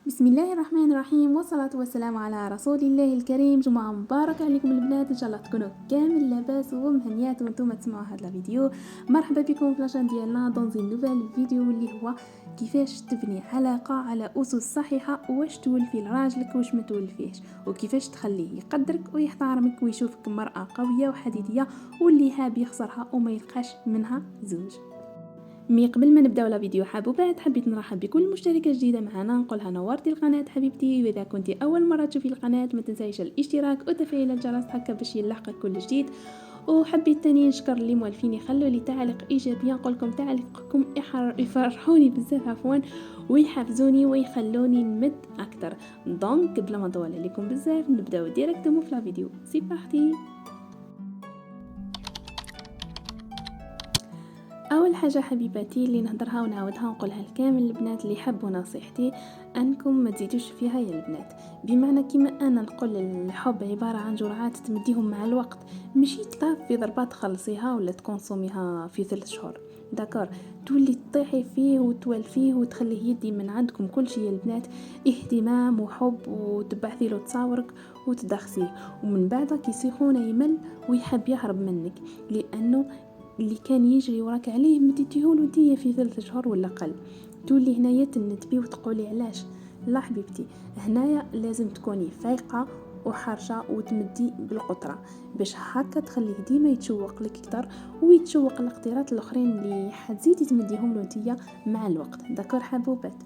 بسم الله الرحمن الرحيم، والصلاة والسلام على رسول الله الكريم. جمعة مباركة عليكم البنات، ان شاء الله تكونوا كامل لاباس ومهنيات وانتم تسمعوا هذا الفيديو. مرحبا بكم في لاشين ديالنا دونزي نوفيل فيديو اللي هو كيفاش تبني علاقة على أسس صحيحة، واش تولفي لراجلك واش ما تولفيهش، وكيفاش تخليه يقدرك ويحترمك ويشوفك مرأة قوية وحديدية واللي حاب يخسرها وما يلقاش منها زوج. قبل ما نبداو لا فيديو حابوبات، حبيت نرحب بكل مشتركه جديده معنا، نقولها نورتي القناه حبيبتي. واذا كنتي اول مره تشوفي القناه ما تنسايش الاشتراك وتفعيل الجرس هكا باش يلحقك كل جديد. وحبيت تاني نشكر اللي موالفين يخلوا لي تعليق ايجابي، نقول لكم تعليقكم يفرحوني بزاف عفوا ويحفزوني ويخلوني نمد اكثر. دونك قبل ما نطول عليكم بزاف نبداو ديريكتومون في لا فيديو. سي بارتي. اول حاجه حبيباتي اللي نهضرها ونعاودها ونقولها لكامل البنات اللي يحبوا نصيحتي، انكم ما تزيدوش فيها يا البنات. بمعنى كيما انا نقول الحب عباره عن جرعات تمديهم مع الوقت، ماشي تطاف في ضربه تخلصيها ولا تكونسوميها في 3 شهور. داكور، تولي تطيحي فيه وتوالفيه وتخليه يدي من عندكم كل شيء يا البنات، اهتمام وحب، وتبعثي له تصاورك وتدخسيه، ومن بعد كيسيخون يمل ويحب يهرب منك، لانه اللي كان يجري وراك عليه مديتيهولو نتيا في 3 شهور ولا اقل. تولي هنايا تنتبي وتقولي علاش؟ لا حبيبتي، هنايا لازم تكوني فايقه وحرشه وتمدي بالقطره باش هكا تخليه ديما يتشوق لك اكثر ويتشوق الاختيارات الاخرين اللي حتزيدي تمديهم له نتيا مع الوقت. داكور حبوبات.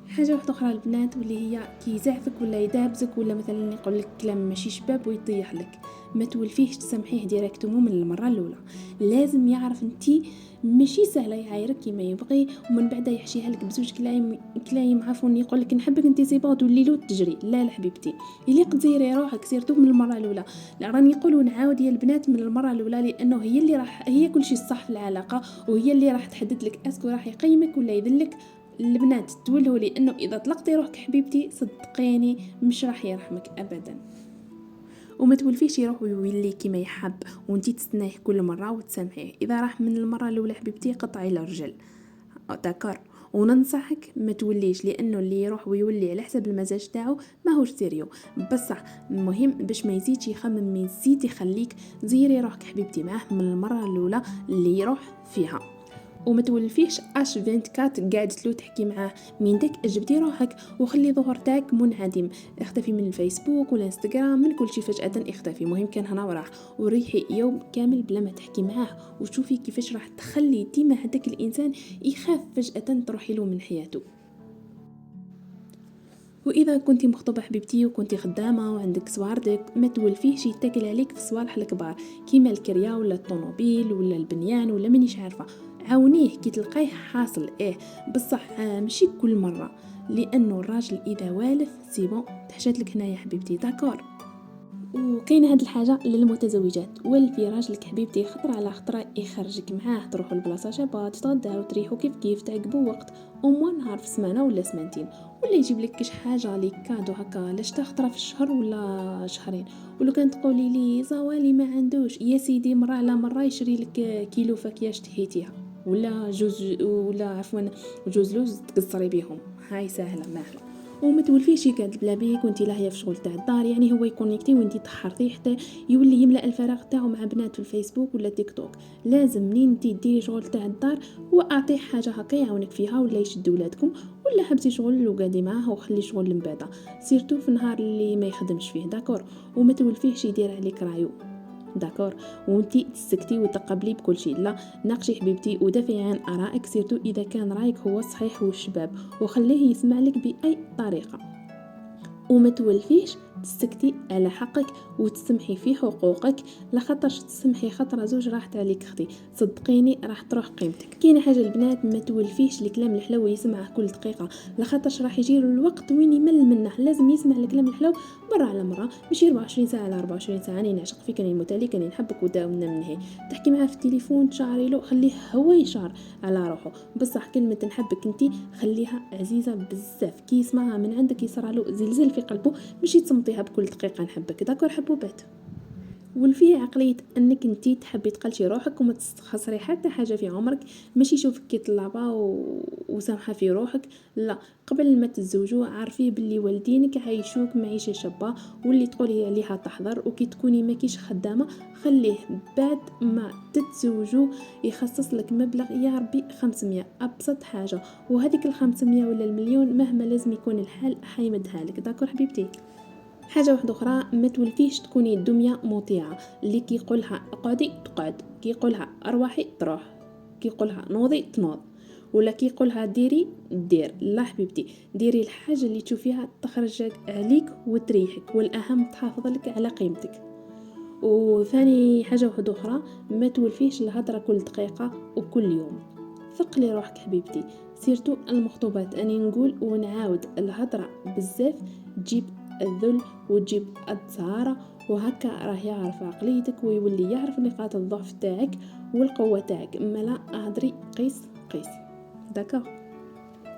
حاجه واحده اخرى البنات، واللي هي كي يزعفك ولا يدابزك ولا مثلا يقول لك كلام ماشي شباب ويطيح لك، ما تولفيهش تسامحيه ديريكتومون من المره الاولى. لازم يعرف انتي ماشي سهله يعايرك كيما يبغي ومن بعد يحشيها لك بزوج كلايم عفوا يقول لك نحبك انتي سي با تولي له تجري. لا حبيبتي، اللي قديري روحك سيرتو من المره الاولى. لا راني نقولوا نعاود يا البنات من المره الاولى، لانه هي اللي راح هي كل شيء الصح في العلاقه، وهي اللي راح تحدد لك اسكو راح يقيمك ولا يذلك. البنات تولهوا لي انه اذا طلقتي روحك حبيبتي صدقيني مش راح يرحمك ابدا. وما تولفيش يروح ويولي كيما يحب وانتي تستناه كل مره وتسامحيه. اذا راح من المره الاولى حبيبتي قطعي له الرجل. داكور، وننصحك ما توليش، لانه اللي يروح ويولي على حسب المزاج تاعو ماهوش سيريو. بصح المهم باش ما يزيدش يخمم، ما يزيد يخليك زيري روحك حبيبتي معاه من المره الاولى اللي يروح فيها. وما تولفيش اش 24 قاعد تلو تحكي معاه من داك اجبدي روحك وخلي ظهور تاعك منعدم. اختفي من الفيسبوك ولا انستغرام، من كل شيء فجاه اختفي. مهم كان هنا وراح وريحي يوم كامل بلا ما تحكي معاه، وشوفي كيفاش راح تخلي ديما هذاك الانسان يخاف فجاه تروحي له من حياته. واذا كنتي مخطوبه حبيبتي وكنتي خدامه وعندك صواردك، ما تولفيهش يتكل عليك في الصوالح الكبار كيما الكريا ولا الطوموبيل ولا البنيان ولا مانيش عارفه. عاونيه كي تلقايه حاصل بصح ماشي كل مره، لانه الراجل اذا والف سيبون تحشات لك هنا يا حبيبتي. داكور. وكاين هاد الحاجه للمتزوجات، ولفي راجلك حبيبتي خطره على خطره يخرجك معاه تروحوا لبلاصه شابات تتغداو تريحوا كيف تعقبوا وقت او نهار في سمانه ولا سمانتين، ولا يجيب لك كش حاجه لي كادو هكا لاش خطره في الشهر ولا شهرين. ولو كان تقولي لي زوالي ما عندوش يا سيدي، مره على مره يشري لك كيلو فاكهه تحيتيها ولا جوز ولا عفوا جوز لوز تقصري بيهم، هاي سهله ماهله. وما تولفيش يقعد بلا بيك وانتي لاهيه في شغل تاع الدار، يعني هو يكونيكتي وانتي تحرتي حتى يولي يملا الفراغ تاعو مع بنات في الفيسبوك ولا تيك توك. لازم منين انتي ديري شغل تاع الدار واعطيه حاجه هكا يعاونك فيها، ولا يشد ولادكم، ولا حبتي شغل وقعدي معاه وخلي شغل من بعد، سيرتو في النهار اللي ما يخدمش فيه. داكور، وما تولفيهش يدير عليك رايو. داكور، وانتي تسكتي وتقبلي بكل شيء. لا، ناقشي حبيبتي ودافعي عن ارائك، سيرتو اذا كان رايك هو الصحيح والشباب، وخليه يسمع لك باي طريقه. وما تولفيش تسكتي على حقك وتسمحي في حقوقك، لخاطرش تسمحي خطره زوج راحت عليك اختي، صدقيني راح تروح قيمتك. كاينه حاجه البنات، ما تولفيش الكلام الحلو يسمعه كل دقيقه، لخاطرش راح يجي الوقت وين يمل منه. لازم يسمع الكلام الحلو مره على مره، ماشي 24 ساعه على 24 ساعه. راني نعشق فيك، راني متالي، راني نحبك وداومنا من هي تحكي معاه في التليفون تشعري له، خليه هو يشعر على روحه. بصح كلمه نحبك انتي خليها عزيزه بزاف، كي يسمعها من عندك يصرى له زلزال في قلبه، ماشي تصمتيها بكل دقيقه نحبك. داكور حبوبات. والفيه عقليه انك انتي تحبي تقلشي روحك وما تستخسري حتى حاجه في عمرك، ماشي شوفك كي طلابه وسامحه في روحك. لا، قبل ما تتزوجوا عارفيه باللي والدينك عايشوك معيشه شابه واللي تقولي عليها تحضر، وكي تكوني ماكيش خدامه خليه بعد ما تتزوجوا يخصص لك مبلغ يا ربي 500 ابسط حاجه، وهذيك ال500 ولا المليون مهما لازم يكون الحال حيمدها لك. داكور حبيبتي؟ حاجه واحده اخرى، ما تولفيش تكوني الدميه مطيعه، اللي كيقولها اقعدي تقعد، كيقولها ارواحي تروح، كيقولها نوضي تنوض، ولا كيقولها ديري دير. لا حبيبتي، ديري الحاجه اللي تشوفيها تخرج عليك وتريحك، والاهم تحافظ لك على قيمتك. وثاني حاجه واحده اخرى، ما تولفيش الهضره كل دقيقه وكل يوم. ثقلي روحك حبيبتي، سيرتو المخطوبات، اني نقول ونعاود، الهضره بزاف تجيب الذل وتجيب الزهارة، وهكا راه يعرف عقليتك ويولي يعرف نقاط الضعف تاعك والقوة تاعك. اما لا اهدري قيس قيس. داكا؟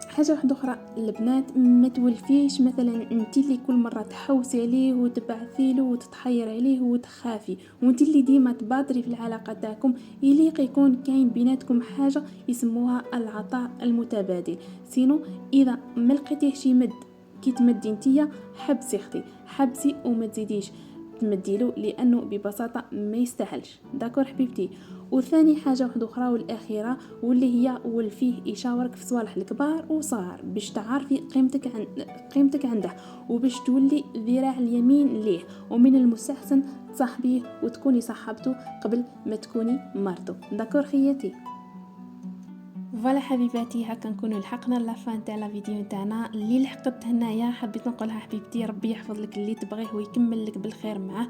حاجه واحده اخرى، البنات ما تولفيش مثلا انت اللي كل مره تحوسي عليه وتبعثي له وتتحير عليه وتخافي، وانت اللي ديما تبادري في العلاقه تاعكم. يليق يكون كاين بيناتكم حاجه يسموها العطاء المتبادل. سينو اذا ما لقيتيهش يمد كي تمدي انتيا، حبسي اختي، حبسي وما تزيديش تمديلو، لانه ببساطه ما يستاهلش. داكور حبيبتي؟ وثاني حاجه واحده اخرى والاخيره، واللي هي والفيه يشاورك في صوالح الكبار وصغار باش تعرفي قيمتك عنده، وباش تولي ذراع اليمين ليه، ومن المستحسن تصاحبيه وتكوني صاحبته قبل ما تكوني مرته. داكور خياتي؟ فوالا حبيباتي، هكا نكونوا لحقنا لافان تاع لا فيديو تاعنا. اللي لحقت هنايا حبيت نقولها حبيبتي، ربي يحفظ لك اللي تبغيه ويكمل لك بالخير معه،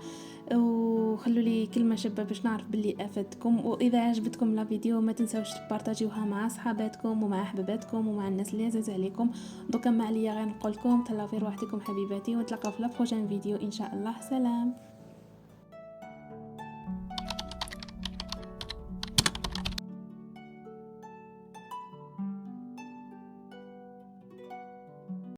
وخلوا لي كلمه شابه باش نعرف باللي افدتكم. واذا عجبتكم لا فيديو ما تنساوش تبارطاجيوها مع صحاباتكم ومع احباباتكم ومع الناس اللي عزاز عليكم. دوكا ما عليا غير نقول لكم تهلاو في روحتكم حبيباتي، ونتلاقاو في لا بروجين فيديو ان شاء الله. سلام.